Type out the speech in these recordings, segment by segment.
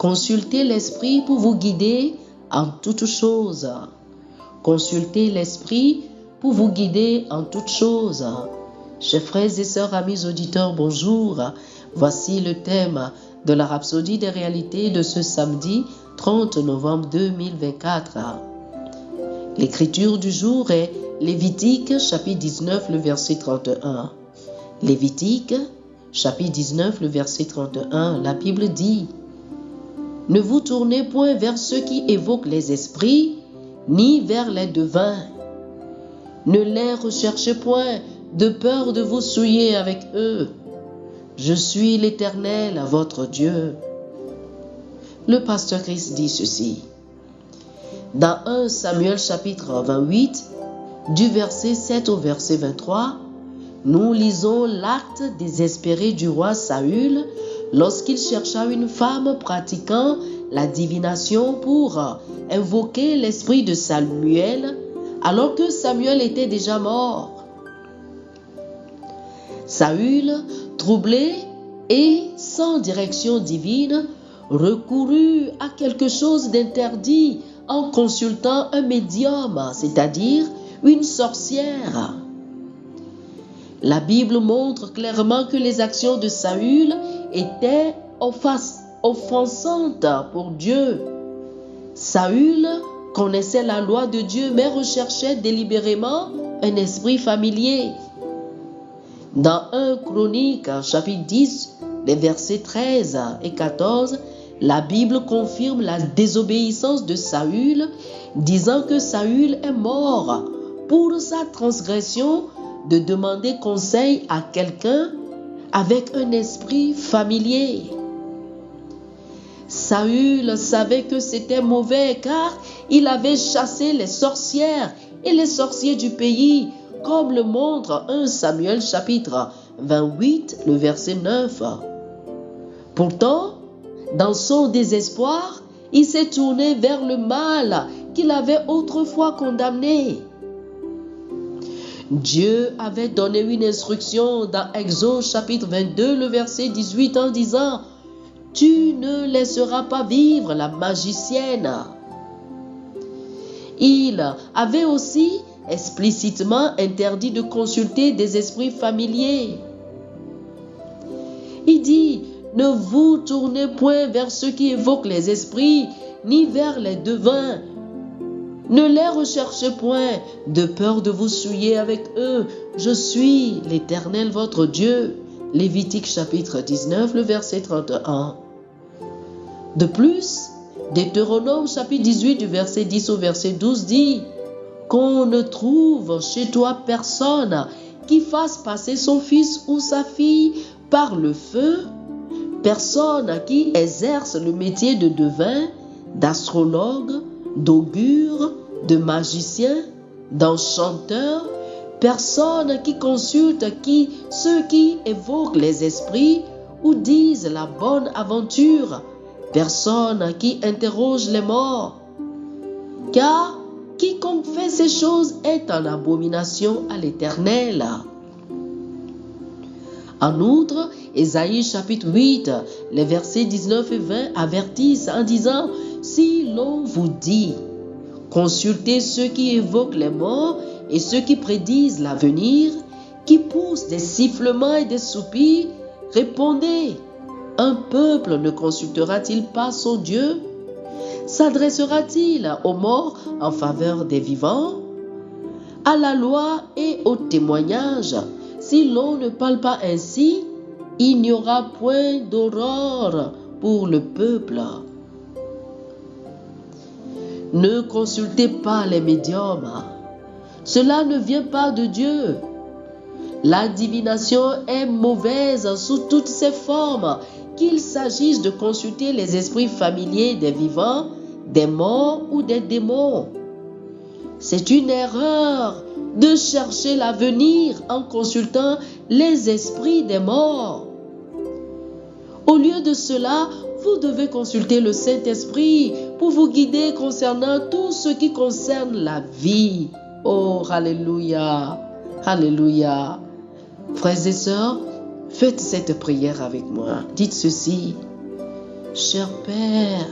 Consultez l'Esprit pour vous guider en toutes choses. Consultez l'Esprit pour vous guider en toutes choses. Chers frères et sœurs, amis auditeurs, bonjour. Voici le thème de la Rhapsodie des réalités de ce samedi 30 novembre 2024. L'écriture du jour est Lévitique, chapitre 19, le verset 31. Lévitique, chapitre 19, le verset 31, la Bible dit: « Ne vous tournez point vers ceux qui évoquent les esprits, ni vers les devins. Ne les recherchez point de peur de vous souiller avec eux. Je suis l'Éternel, votre Dieu. » Le pasteur Christ dit ceci. Dans 1 Samuel chapitre 28, du verset 7 au verset 23, nous lisons l'acte désespéré du roi Saül lorsqu'il chercha une femme pratiquant la divination pour invoquer l'esprit de Samuel, alors que Samuel était déjà mort. Saül, troublé et sans direction divine, recourut à quelque chose d'interdit en consultant un médium, c'est-à-dire une sorcière. La Bible montre clairement que les actions de Saül étaient offensantes pour Dieu. Saül connaissait la loi de Dieu, mais recherchait délibérément un esprit familier. Dans 1 Chronique, chapitre 10, les versets 13 et 14, la Bible confirme la désobéissance de Saül, disant que Saül est mort pour sa transgression de demander conseil à quelqu'un avec un esprit familier. Saül savait que c'était mauvais car il avait chassé les sorcières et les sorciers du pays, comme le montre 1 Samuel chapitre 28, le verset 9. Pourtant, dans son désespoir, il s'est tourné vers le mal qu'il avait autrefois condamné. Dieu avait donné une instruction dans Exode chapitre 22, le verset 18 en disant: « Tu ne laisseras pas vivre la magicienne. » Il avait aussi explicitement interdit de consulter des esprits familiers. Il dit: « Ne vous tournez point vers ceux qui évoquent les esprits, ni vers les devins. Ne les recherchez point de peur de vous souiller avec eux. Je suis l'Éternel votre Dieu. » Lévitique chapitre 19, le verset 31. De plus, Deutéronome chapitre 18 du verset 10 au verset 12 dit: « Qu'on ne trouve chez toi personne qui fasse passer son fils ou sa fille par le feu, personne qui exerce le métier de devin, d'astrologue, d'augure, de magicien, d'enchanteur, personne qui consulte ceux qui évoquent les esprits ou disent la bonne aventure, personne qui interroge les morts. Car quiconque fait ces choses est en abomination à l'Éternel. » En outre, Ésaïe chapitre 8, les versets 19 et 20 avertissent en disant: « Si l'on vous dit, consultez ceux qui évoquent les morts et ceux qui prédisent l'avenir, qui poussent des sifflements et des soupirs, répondez, un peuple ne consultera-t-il pas son Dieu? S'adressera-t-il aux morts en faveur des vivants? À la loi et au témoignage, si l'on ne parle pas ainsi, il n'y aura point d'aurore pour le peuple. » Ne consultez pas les médiums. Cela ne vient pas de Dieu. La divination est mauvaise sous toutes ses formes, qu'il s'agisse de consulter les esprits familiers des vivants, des morts ou des démons. C'est une erreur de chercher l'avenir en consultant les esprits des morts. Au lieu de cela, vous devez consulter le Saint-Esprit pour vous guider concernant tout ce qui concerne la vie. Oh, alléluia, alléluia. Frères et sœurs, faites cette prière avec moi. Dites ceci: Cher Père,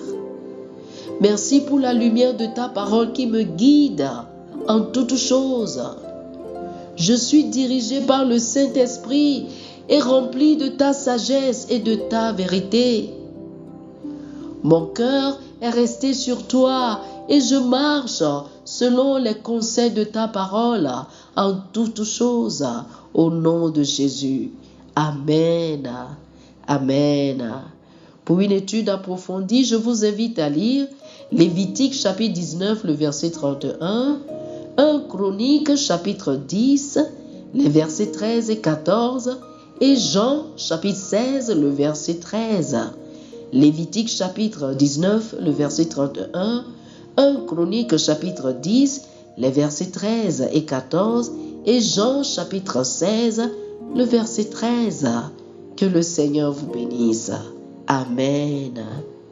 merci pour la lumière de ta parole qui me guide en toutes choses. Je suis dirigé par le Saint-Esprit et rempli de ta sagesse et de ta vérité. Mon cœur est resté sur toi et je marche selon les conseils de ta parole en toutes choses, au nom de Jésus. Amen. Amen. Pour une étude approfondie, je vous invite à lire Lévitique chapitre 19, le verset 31, 1 Chronique chapitre 10, les versets 13 et 14, et Jean chapitre 16, le verset 13. Lévitique chapitre 19, le verset 31, 1 Chronique chapitre 10, les versets 13 et 14, et Jean chapitre 16, le verset 13. Que le Seigneur vous bénisse. Amen.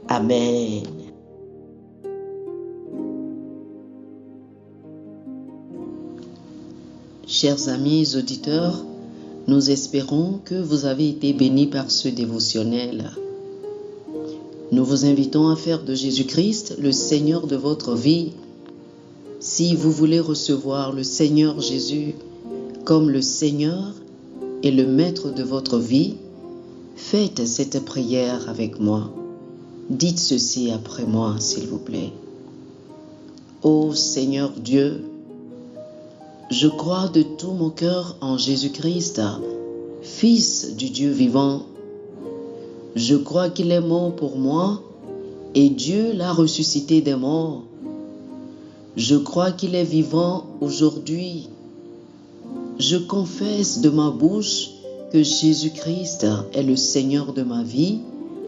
Amen. Chers amis auditeurs, nous espérons que vous avez été bénis par ce dévotionnel. Nous vous invitons à faire de Jésus-Christ le Seigneur de votre vie. Si vous voulez recevoir le Seigneur Jésus comme le Seigneur et le Maître de votre vie, faites cette prière avec moi. Dites ceci après moi, s'il vous plaît. Ô Seigneur Dieu, je crois de tout mon cœur en Jésus-Christ, Fils du Dieu vivant. Je crois qu'il est mort pour moi et Dieu l'a ressuscité des morts. Je crois qu'il est vivant aujourd'hui. Je confesse de ma bouche que Jésus-Christ est le Seigneur de ma vie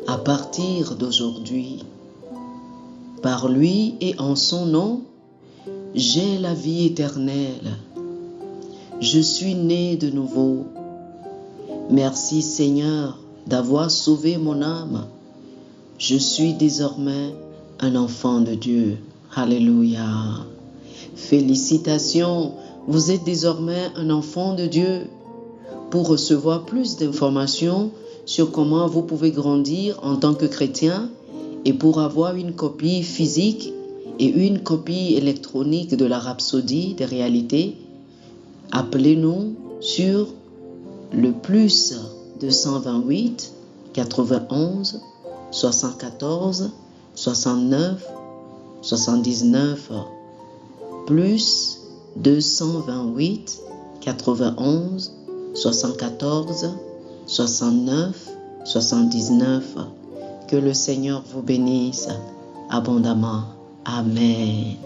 à partir d'aujourd'hui. Par lui et en son nom, j'ai la vie éternelle. Je suis né de nouveau. Merci Seigneur d'avoir sauvé mon âme. Je suis désormais un enfant de Dieu. Alléluia. Félicitations, vous êtes désormais un enfant de Dieu. Pour recevoir plus d'informations sur comment vous pouvez grandir en tant que chrétien et pour avoir une copie physique et une copie électronique de la Rhapsodie des réalités, appelez-nous sur le plus 228 91 74 69 79 plus 228 91 74 69 79. Que le Seigneur vous bénisse abondamment. Amen.